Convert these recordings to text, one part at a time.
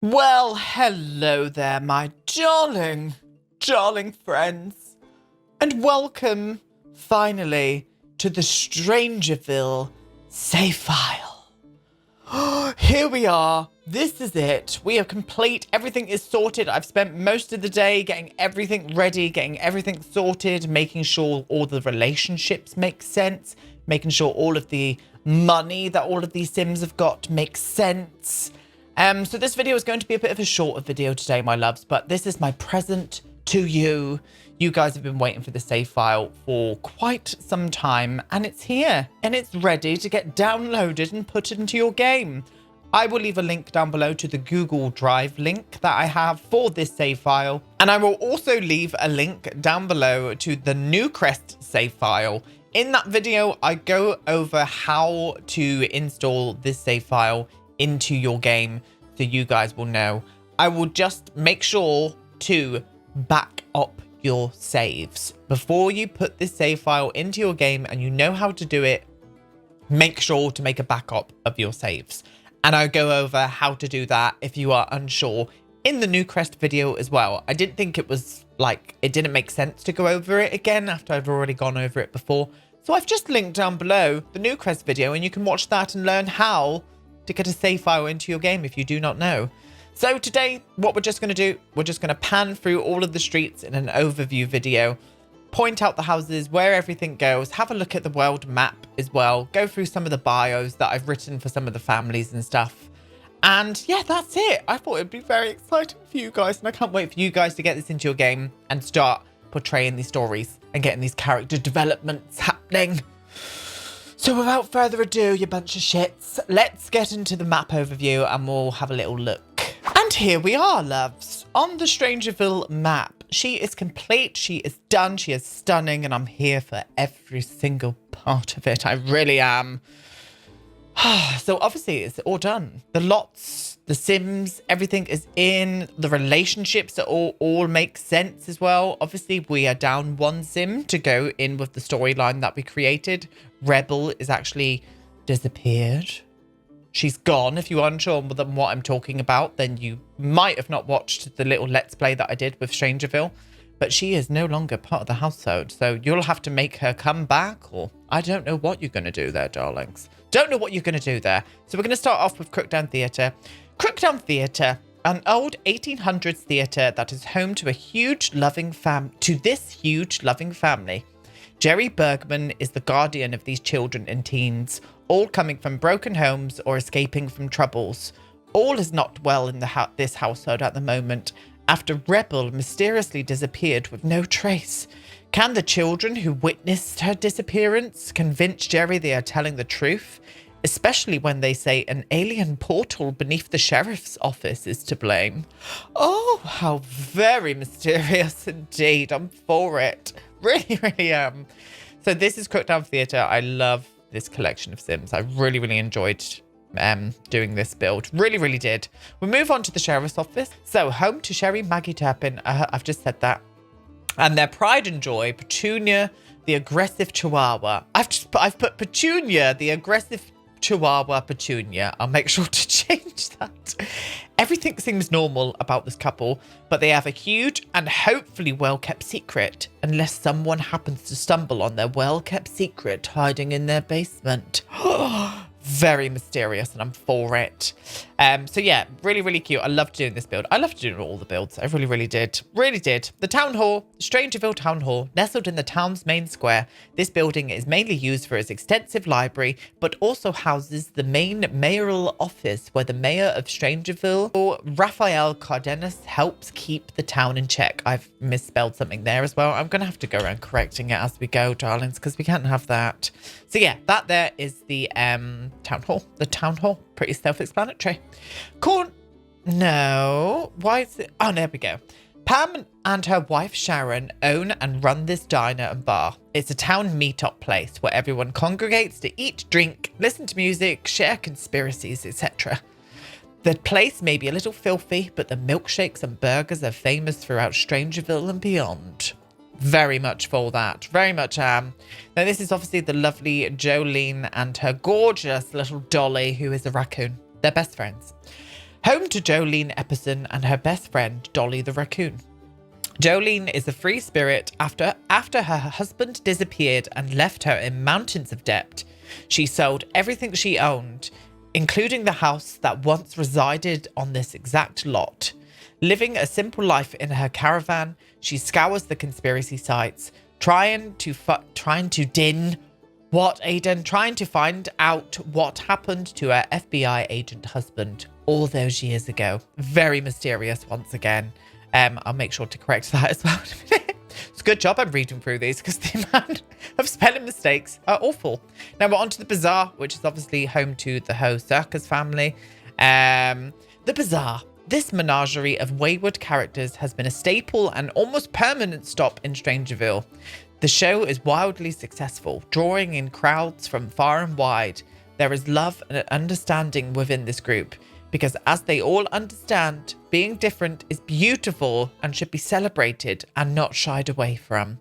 Well, hello there, my darling friends, and welcome, finally, to the Strangerville Save File. Here we are. This is it. We are complete. Everything is sorted. I've spent most of the day getting everything ready, getting everything sorted, making sure all the relationships make sense, making sure all of the money that all of these Sims have got makes sense. So this video is going to be a bit of a shorter video today, my loves, but this is my present to you. You guys have been waiting for the save file for quite some time, and it's here, and it's ready to get downloaded and put into your game. I will leave a link down below to the Google Drive link that I have for this save file, and I will also leave a link down below to the Newcrest save file. In that video, I go over how to install this save file into your game, so you guys will know. I will just make sure to back up your saves before you put this save file into your game, and you know how to do it. Make sure to make a backup of your saves, and I'll go over how to do that if you are unsure in the Newcrest video as well. I didn't think it was like, it didn't make sense to go over it again after I've already gone over it before, so I've just linked down below the Newcrest video, and you can watch that and learn how to get a save file into your game if you do not know. So today, what we're just going to do, we're just going to pan through all of the streets in an overview video, point out the houses, where everything goes, have a look at the world map as well, go through some of the bios that I've written for some of the families and stuff. And yeah, that's it. I thought it'd be very exciting for you guys, and I can't wait for you guys to get this into your game and start portraying these stories and getting these character developments happening. So without further ado, you bunch of shits, let's get into the map overview and we'll have a little look. And here we are, loves, on the Strangerville map. She is complete, she is done, she is stunning, and I'm here for every single part of it. I really am. So obviously it's all done. The lots, the Sims, everything is in. The relationships that all make sense as well. Obviously we are down one Sim to go in with the storyline that we created. Rebel is actually disappeared. She's gone. If you are unsure what I'm talking about, then you might have not watched the little Let's Play that I did with Strangerville. But she is no longer part of the household. So you'll have to make her come back, or I don't know what you're going to do there, darlings. Don't know what you're going to do there. So we're going to start off with Crookdown Theatre. Crookdown Theatre, an old 1800s theatre that is home to a huge loving this huge loving family. Jerry Bergman is the guardian of these children and teens, all coming from broken homes or escaping from troubles. All is not well in this household at the moment, after Rebel mysteriously disappeared with no trace. Can the children who witnessed her disappearance convince Jerry they are telling the truth? Especially when they say an alien portal beneath the sheriff's office is to blame. Oh, how very mysterious indeed. I'm for it. Really, really am. So this is Crookdown Theatre. I love this collection of Sims. I really, really enjoyed doing this build. Really, really did. We move on to the sheriff's office. So home to Sherry, Maggie Turpin. I've just said that. And their pride and joy, Petunia, the aggressive chihuahua. I've put Petunia, the aggressive chihuahua Petunia. I'll make sure to change that. Everything seems normal about this couple, but they have a huge and hopefully well-kept secret, unless someone happens to stumble on their well-kept secret hiding in their basement. Very mysterious, and I'm for it. So yeah, really, really cute. I loved doing this build. I loved doing all the builds. I really, really did. Really did. The Town Hall, Strangerville Town Hall, nestled in the town's main square. This building is mainly used for its extensive library, but also houses the main mayoral office where the mayor of Strangerville, Raphael Cardenas, helps keep the town in check. I've misspelled something there as well. I'm going to have to go around correcting it as we go, darlings, because we can't have that. So yeah, that there is the Town Hall. The Town Hall. Pretty self-explanatory. No. Why is it? Oh, there we go. Pam and her wife Sharon own and run this diner and bar. It's a town meet-up place where everyone congregates to eat, drink, listen to music, share conspiracies, etc. The place may be a little filthy, but the milkshakes and burgers are famous throughout Strangerville and beyond. Very much for that. Very much am. Now, this is obviously the lovely Jolene and her gorgeous little Dolly, who is a raccoon. They're best friends. Home to Jolene Epperson and her best friend, Dolly the raccoon. Jolene is a free spirit after her husband disappeared and left her in mountains of debt. She sold everything she owned, including the house that once resided on this exact lot. Living a simple life in her caravan, she scours the conspiracy sites, trying to find out what happened to her FBI agent husband all those years ago. Very mysterious once again. I'll make sure to correct that as well. It's a good job I'm reading through these because the amount of spelling mistakes are awful. Now we're on to the Bazaar, which is obviously home to the Ho Circus family. The Bazaar. This menagerie of wayward characters has been a staple and almost permanent stop in Strangerville. The show is wildly successful, drawing in crowds from far and wide. There is love and understanding within this group, because as they all understand, being different is beautiful and should be celebrated and not shied away from.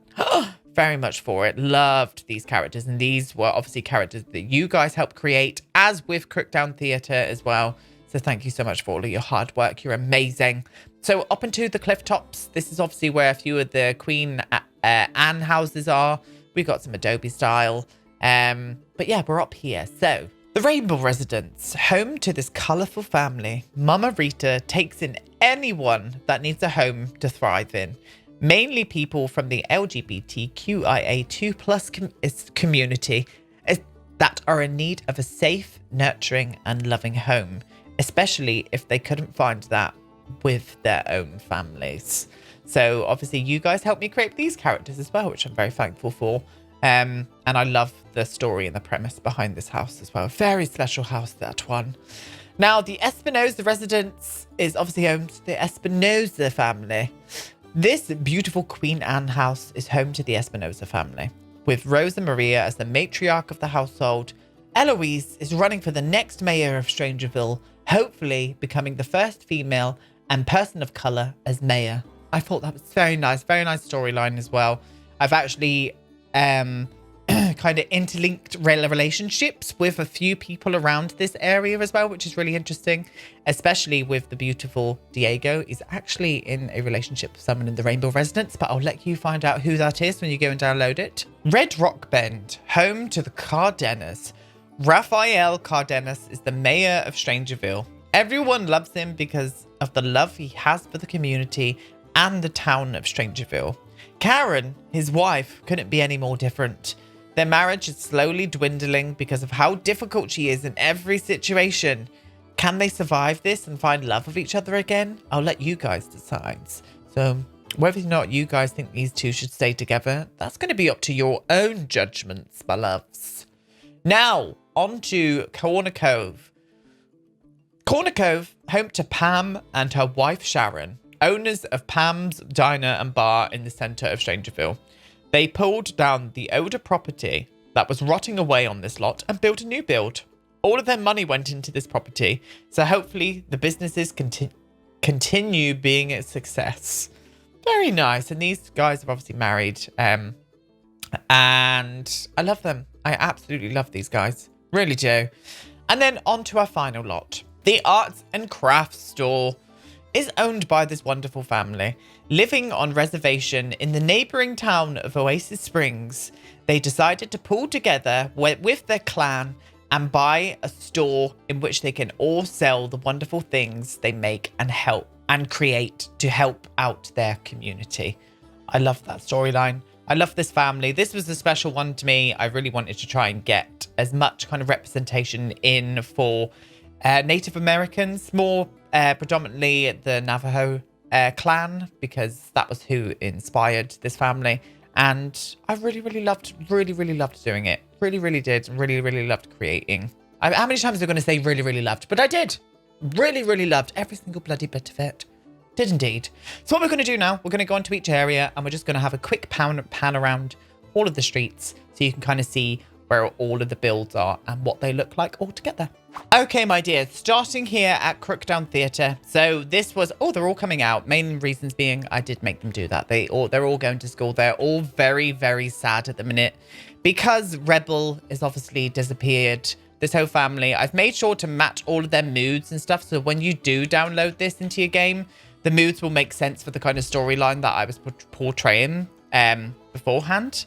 Very much for it. Loved these characters, and these were obviously characters that you guys helped create, as with Crookdown Theatre as well. So thank you so much for all of your hard work. You're amazing. So up into the Clifftops. This is obviously where a few of the Queen Anne houses are. We got some Adobe style. But yeah, we're up here. So the Rainbow Residence, home to this colourful family. Mama Rita takes in anyone that needs a home to thrive in. Mainly people from the LGBTQIA2+ community that are in need of a safe, nurturing and loving home, especially if they couldn't find that with their own families. So obviously you guys helped me create these characters as well, which I'm very thankful for. And I love the story and the premise behind this house as well. Very special house, that one. Now, the Espinosa residence is obviously home to the Espinosa family. This beautiful Queen Anne house is home to the Espinosa family. With Rosa Maria as the matriarch of the household, Eloise is running for the next mayor of Strangerville, hopefully becoming the first female and person of colour as mayor. I thought that was very nice storyline as well. I've actually kind of interlinked relationships with a few people around this area as well, which is really interesting, especially with the beautiful Diego. Is actually in a relationship with someone in the Rainbow Residence, but I'll let you find out who that is when you go and download it. Red Rock Bend, home to the Cardenas. Raphael Cardenas is the mayor of Strangerville. Everyone loves him because of the love he has for the community and the town of Strangerville. Karen, his wife, couldn't be any more different. Their marriage is slowly dwindling because of how difficult she is in every situation. Can they survive this and find love of each other again? I'll let you guys decide. So whether or not you guys think these two should stay together, that's going to be up to your own judgments, my loves. Now, on to Corner Cove. Corner Cove, home to Pam and her wife Sharon, owners of Pam's Diner and Bar in the centre of Strangerville. They pulled down the older property that was rotting away on this lot and built a new build. All of their money went into this property, so hopefully the businesses continue being a success. Very nice. And these guys are obviously married, and I love them. I absolutely love these guys. Really do. And then on to our final lot. The Arts and Crafts store is owned by this wonderful family. Living on reservation in the neighbouring town of Oasis Springs, they decided to pull together with their clan and buy a store in which they can all sell the wonderful things they make and help and create to help out their community. I love that storyline. I love this family. This was a special one to me. I really wanted to try and get as much kind of representation in for Native Americans, more predominantly the Navajo clan, because that was who inspired this family. And I really loved doing it. Really did. Really loved creating. How many times am I going to say really loved? But I did. Really loved every single bloody bit of it. Did indeed. So what we're going to do now, we're going to go into each area and we're just going to have a quick pan around all of the streets so you can kind of see where all of the builds are and what they look like all together. Okay, my dears, starting here at Crookdown Theatre. So this was, they're all coming out. Main reasons being I did make them do that. They're all going to school. They're all very sad at the minute because Rebel is obviously disappeared. this whole family. I've made sure to match all of their moods and stuff. So when you do download this into your game, the moods will make sense for the kind of storyline that I was portraying beforehand.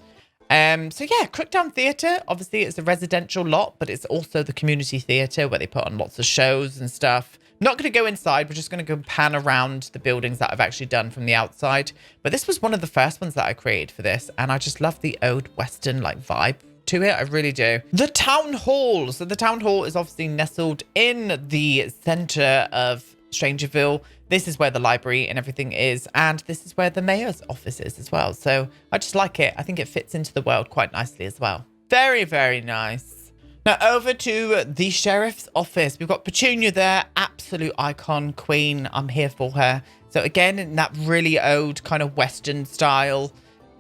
So yeah, Crookdown Theatre, obviously it's a residential lot, but it's also the community theatre where they put on lots of shows and stuff. Not going to go inside, we're just going to go pan around the buildings that I've actually done from the outside. But this was one of the first ones that I created for this, and I just love the old Western like vibe to it. I really do. The town hall. So the town hall is obviously nestled in the center of Strangerville. This is where the library and everything is, and this is where the mayor's office is as well. So I just like it. I think it fits into the world quite nicely as well. Very, very nice. Now over to the sheriff's office. We've got Petunia there, absolute icon queen. I'm here for her. So again, in that really old kind of Western style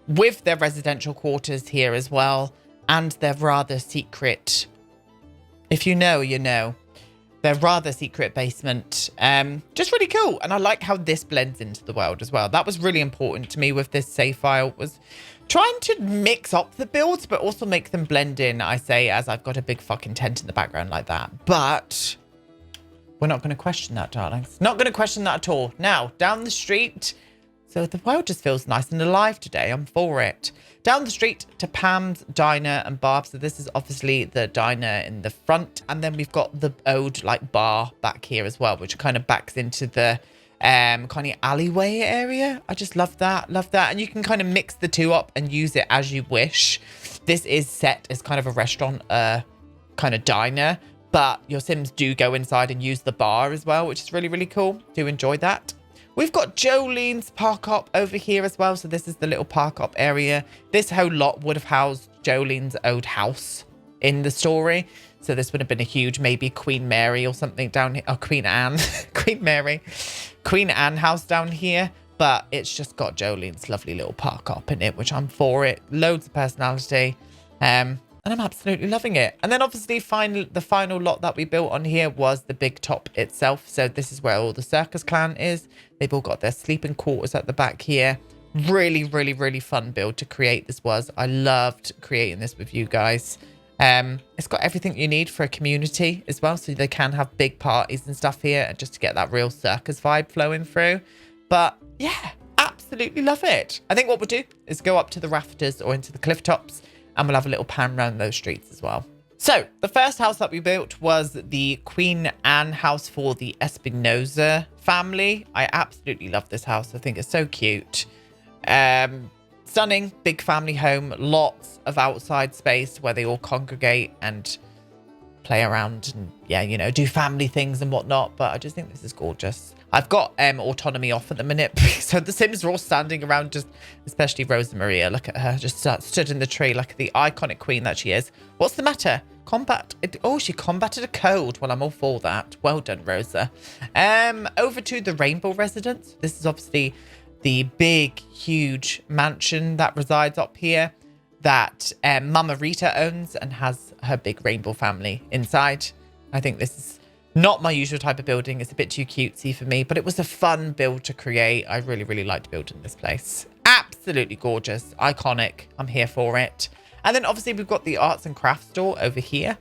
with their residential quarters here as well. And their rather secret, if you know, you know. Their rather secret basement. Just really cool. And I like how this blends into the world as well. That was really important to me with this save file, was trying to mix up the builds, but also make them blend in, I say, as I've got a big fucking tent in the background like that. But we're not going to question that, darlings. Not going to question that at all. Now, down the street. So the world just feels nice and alive today. I'm for it. Down the street to Pam's Diner and Bar. So this is obviously the diner in the front. And then we've got the old like bar back here as well, which kind of backs into the kind of alleyway area. I just love that. Love that. And you can kind of mix the two up and use it as you wish. This is set as kind of a restaurant, kind of diner. But your Sims do go inside and use the bar as well, which is really, really cool. Do enjoy that. We've got Jolene's Park Up over here as well. So this is the little Park Up area. This whole lot would have housed Jolene's old house in the story. So this would have been a huge, maybe Queen Mary or something down here. Oh, Queen Anne. Queen Mary. Queen Anne house down here. But it's just got Jolene's lovely little Park Up in it, which I'm for it. Loads of personality. And I'm absolutely loving it. And then obviously the final lot that we built on here was the big top itself. So this is where all the circus clan is. They've all got their sleeping quarters at the back here. Really, really, really fun build to create this was. I loved creating this with you guys. It's got everything you need for a community as well. So they can have big parties and stuff here just to get that real circus vibe flowing through. But yeah, absolutely love it. I think what we'll do is go up to the rafters or into the cliff tops. And we'll have a little pan around those streets as well. So the first house that we built was the Queen Anne house for the Espinosa family. I absolutely love this house. I think it's so cute. Stunning, big family home. Lots of outside space where they all congregate and play around and, yeah, you know, do family things and whatnot. But I just think this is gorgeous. I've got autonomy off at the minute. So the Sims are all standing around, just especially Rosa Maria. Look at her, just stood in the tree like the iconic queen that she is. What's the matter? Oh, she combated a cold. Well, I'm all for that. Well done, Rosa. Over to the Rainbow Residence. This is obviously the big, huge mansion that resides up here that Mama Rita owns and has her big rainbow family inside. I think this is not my usual type of building. It's a bit too cutesy for me, but it was a fun build to create. I really, really liked building this place. Absolutely gorgeous. Iconic. I'm here for it. And then obviously we've got the arts and crafts store over here.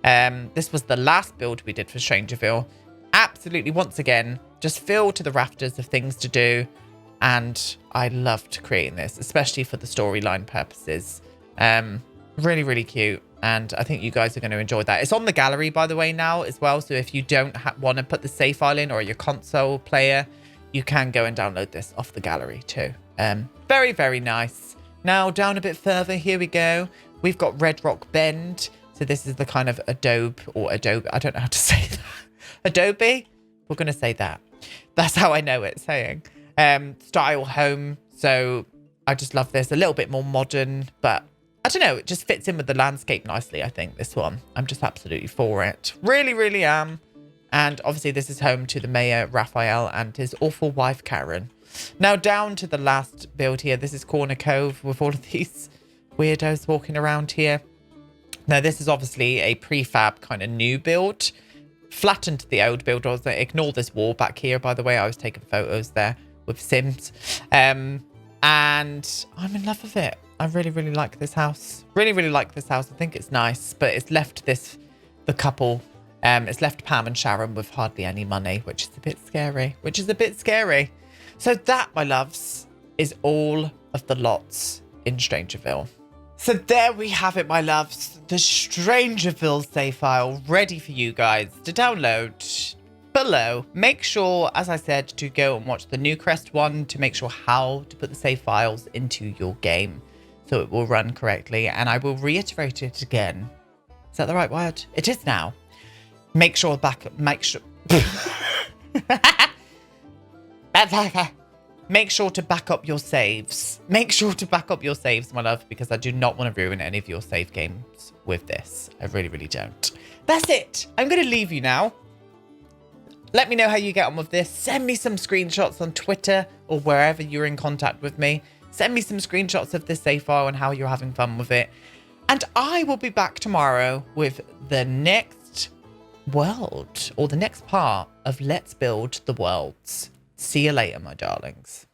This was the last build we did for Strangerville. Absolutely, once again, just filled to the rafters of things to do. And I loved creating this, especially for the storyline purposes. Really, really cute. And I think you guys are going to enjoy that. It's on the gallery, by the way, now as well. So if you don't want to put the save file in or your console player, you can go and download this off the gallery too. Very, very nice. Now down a bit further, here we go. We've got Red Rock Bend. So this is the kind of Adobe. I don't know how to say that. Adobe? We're going to say that. That's how I know it saying. Style home. So I just love this. A little bit more modern, but I don't know, it just fits in with the landscape nicely, I think, this one. I'm just absolutely for it. Really, really am. And obviously this is home to the mayor, Raphael, and his awful wife, Karen. Now down to the last build here. This is Corner Cove with all of these weirdos walking around here. Now this is obviously a prefab kind of new build. Flattened the old build. Ignore this wall back here, by the way. I was taking photos there with Sims. And I'm in love with it. I really, really like this house. Really, really like this house. I think it's nice, but it's left this the couple. It's left Pam and Sharon with hardly any money, which is a bit scary. So that, my loves, is all of the lots in Strangerville. So there we have it, my loves. The Strangerville save file ready for you guys to download below. Make sure, as I said, to go and watch the Newcrest one to make sure how to put the save files into your game so it will run correctly. And I will reiterate it again. Is that the right word? It is now. Make sure make sure to back up your saves. Make sure to back up your saves, my love, because I do not want to ruin any of your save games with this. I really, really don't. That's it. I'm going to leave you now. Let me know how you get on with this. Send me some screenshots on Twitter or wherever you're in contact with me. Send me some screenshots of this save file and how you're having fun with it. And I will be back tomorrow with the next world or the next part of Let's Build the Worlds. See you later, my darlings.